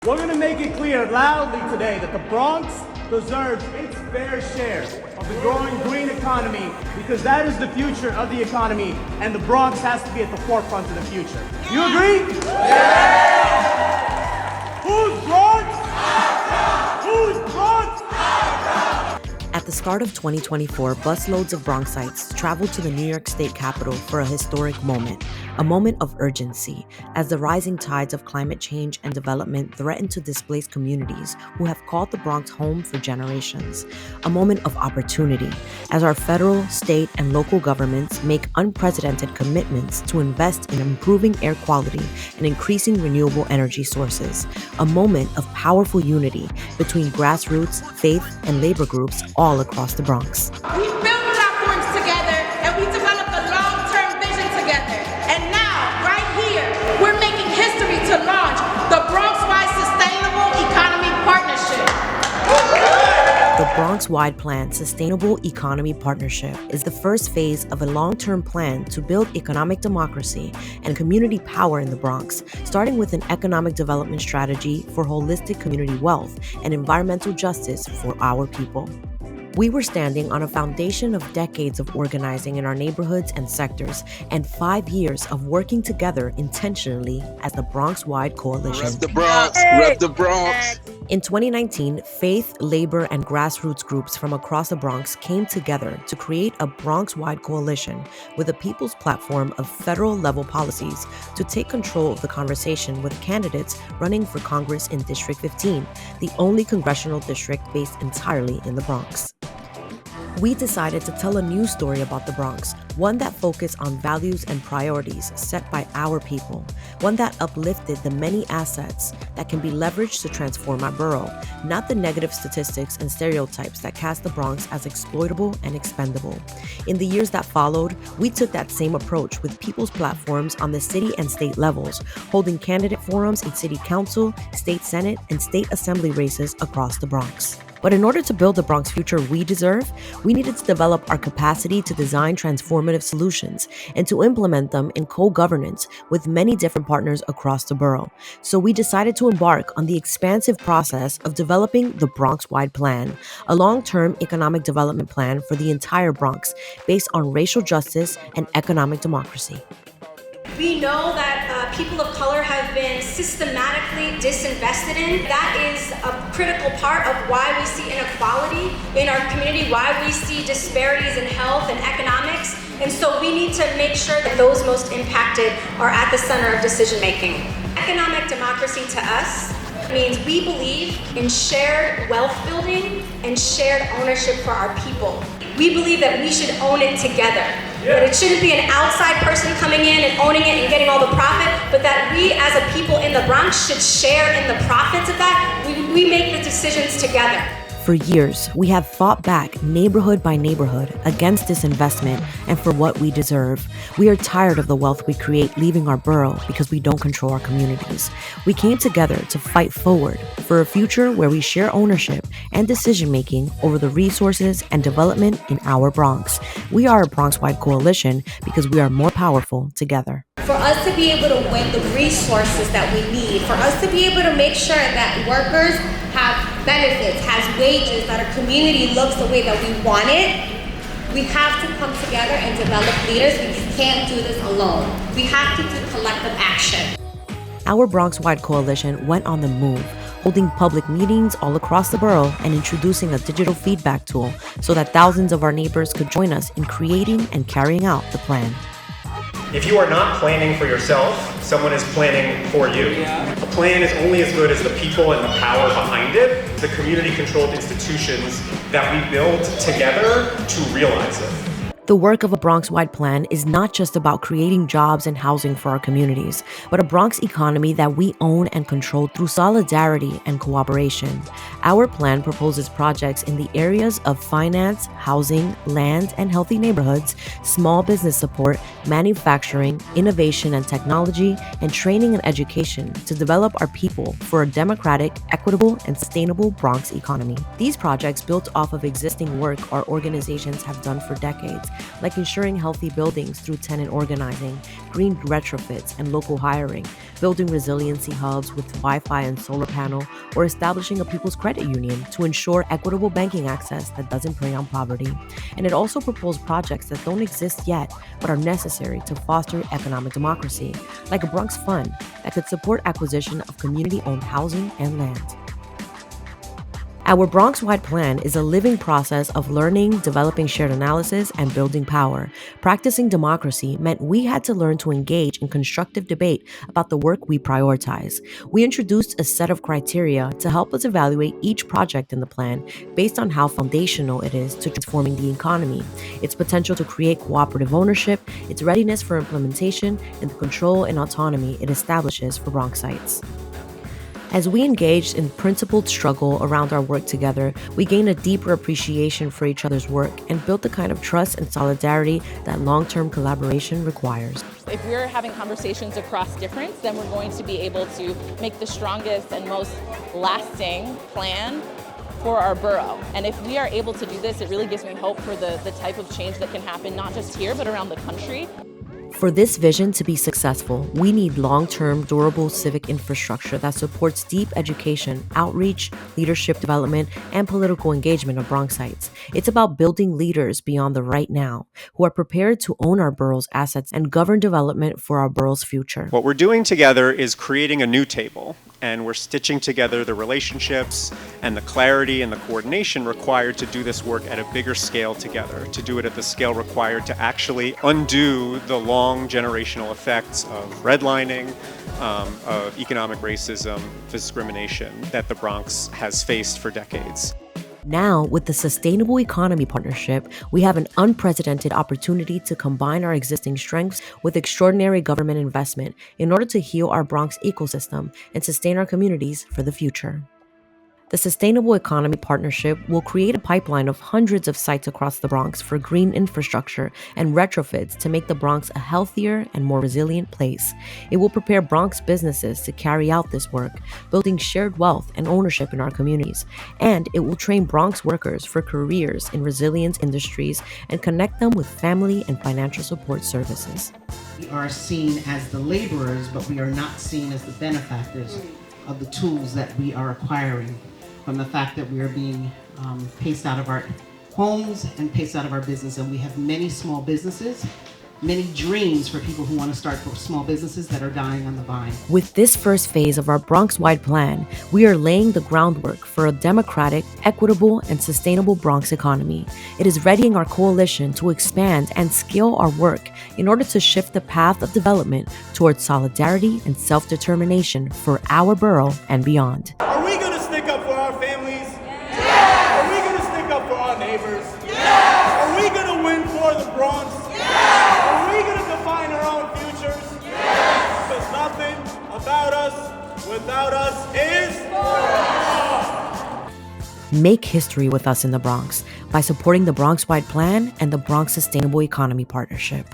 We're going to make it clear loudly today that the Bronx deserves its fair share of the growing green economy because that is the future of the economy and the Bronx has to be at the forefront of the future. You agree? Yeah! Who's Bronx? Who's Bronx? At the start of 2024, busloads of Bronxites traveled to the New York State Capitol for a historic moment, a moment of urgency, as the rising tides of climate change and development threaten to displace communities who have called the Bronx home for generations. A moment of opportunity, as our federal, state, and local governments make unprecedented commitments to invest in improving air quality and increasing renewable energy sources. A moment of powerful unity between grassroots, faith, and labor groups all across the Bronx. We built platforms together and we developed a long-term vision together. And now, right here, we're making history to launch the Bronx-Wide Sustainable Economy Partnership. The Bronx-Wide Plan Sustainable Economy Partnership is the first phase of a long-term plan to build economic democracy and community power in the Bronx, starting with an economic development strategy for holistic community wealth and environmental justice for our people. We were standing on a foundation of decades of organizing in our neighborhoods and sectors and 5 years of working together intentionally as the Bronx-Wide Coalition. Rep the Bronx, rep the Bronx. In 2019, faith, labor, and grassroots groups from across the Bronx came together to create a Bronx-wide coalition with a people's platform of federal-level policies to take control of the conversation with candidates running for Congress in District 15, the only congressional district based entirely in the Bronx. We decided to tell a new story about the Bronx, one that focused on values and priorities set by our people, one that uplifted the many assets that can be leveraged to transform our borough, not the negative statistics and stereotypes that cast the Bronx as exploitable and expendable. In the years that followed, we took that same approach with people's platforms on the city and state levels, holding candidate forums in city council, state senate, and state assembly races across the Bronx. But in order to build the Bronx future we deserve, we needed to develop our capacity to design transformative solutions and to implement them in co-governance with many different partners across the borough. So we decided to embark on the expansive process of developing the Bronx-Wide Plan, a long-term economic development plan for the entire Bronx based on racial justice and economic democracy. We know that people of color have been systematically disinvested in. That is a critical part of why we see inequality in our community, why we see disparities in health and economics. And so we need to make sure that those most impacted are at the center of decision making. Economic democracy to us means we believe in shared wealth building and shared ownership for our people. We believe that we should own it together. That it shouldn't be an outside person coming in and owning it and getting all the profit, but that we as a people in the Bronx should share in the profits of that. We make the decisions together. For years, we have fought back neighborhood by neighborhood against disinvestment and for what we deserve. We are tired of the wealth we create leaving our borough because we don't control our communities. We came together to fight forward for a future where we share ownership and decision-making over the resources and development in our Bronx. We are a Bronx-wide coalition because we are more powerful together. For us to be able to win the resources that we need, for us to be able to make sure that workers have benefits, has wages, that our community looks the way that we want it, we have to come together and develop leaders. We can't do this alone. We have to do collective action. Our Bronx-wide coalition went on the move, holding public meetings all across the borough and introducing a digital feedback tool so that thousands of our neighbors could join us in creating and carrying out the plan. If you are not planning for yourself, someone is planning for you. A plan is only as good as the people and the power behind it, the community-controlled institutions that we build together to realize it. The work of a Bronx-wide plan is not just about creating jobs and housing for our communities, but a Bronx economy that we own and control through solidarity and cooperation. Our plan proposes projects in the areas of finance, housing, land and healthy neighborhoods, small business support, manufacturing, innovation and technology, and training and education to develop our people for a democratic, equitable, and sustainable Bronx economy. These projects built off of existing work our organizations have done for decades like ensuring healthy buildings through tenant organizing, green retrofits, and local hiring, building resiliency hubs with Wi-Fi and solar panel, or establishing a people's credit union to ensure equitable banking access that doesn't prey on poverty. And it also proposed projects that don't exist yet but are necessary to foster economic democracy, like a Bronx Fund that could support acquisition of community-owned housing and land. Our Bronx-Wide plan is a living process of learning, developing shared analysis, and building power. Practicing democracy meant we had to learn to engage in constructive debate about the work we prioritize. We introduced a set of criteria to help us evaluate each project in the plan based on how foundational it is to transforming the economy, its potential to create cooperative ownership, its readiness for implementation, and the control and autonomy it establishes for Bronxites. As we engaged in principled struggle around our work together, we gained a deeper appreciation for each other's work and built the kind of trust and solidarity that long-term collaboration requires. If we're having conversations across difference, then we're going to be able to make the strongest and most lasting plan for our borough. And if we are able to do this, it really gives me hope for the type of change that can happen, not just here, but around the country. For this vision to be successful, we need long-term, durable civic infrastructure that supports deep education, outreach, leadership development, and political engagement of Bronxites. It's about building leaders beyond the right now, who are prepared to own our borough's assets and govern development for our borough's future. What we're doing together is creating a new table, and we're stitching together the relationships and the clarity and the coordination required to do this work at a bigger scale together, to do it at the scale required to actually undo the long generational effects of redlining, of economic racism, discrimination that the Bronx has faced for decades. Now, with the Sustainable Economy Partnership, we have an unprecedented opportunity to combine our existing strengths with extraordinary government investment in order to heal our Bronx ecosystem and sustain our communities for the future. The Sustainable Economy Partnership will create a pipeline of hundreds of sites across the Bronx for green infrastructure and retrofits to make the Bronx a healthier and more resilient place. It will prepare Bronx businesses to carry out this work, building shared wealth and ownership in our communities. And it will train Bronx workers for careers in resilient industries and connect them with family and financial support services. We are seen as the laborers, but we are not seen as the benefactors of the tools that we are acquiring from the fact that we are being paced out of our homes and paced out of our business. And we have many small businesses, many dreams for people who want to start small businesses that are dying on the vine. With this first phase of our Bronx-Wide plan, we are laying the groundwork for a democratic, equitable, and sustainable Bronx economy. It is readying our coalition to expand and scale our work in order to shift the path of development towards solidarity and self-determination for our borough and beyond. Are we going to stick up for our families? Yeah! Are we going to stick up for our neighbors? Yeah! Are we going to win for the Bronx? Yeah! Are we going to define our own futures? Yeah! Because nothing about us without us is... Make history with us in the Bronx by supporting the Bronx-Wide Plan and the Bronx Sustainable Economy Partnership.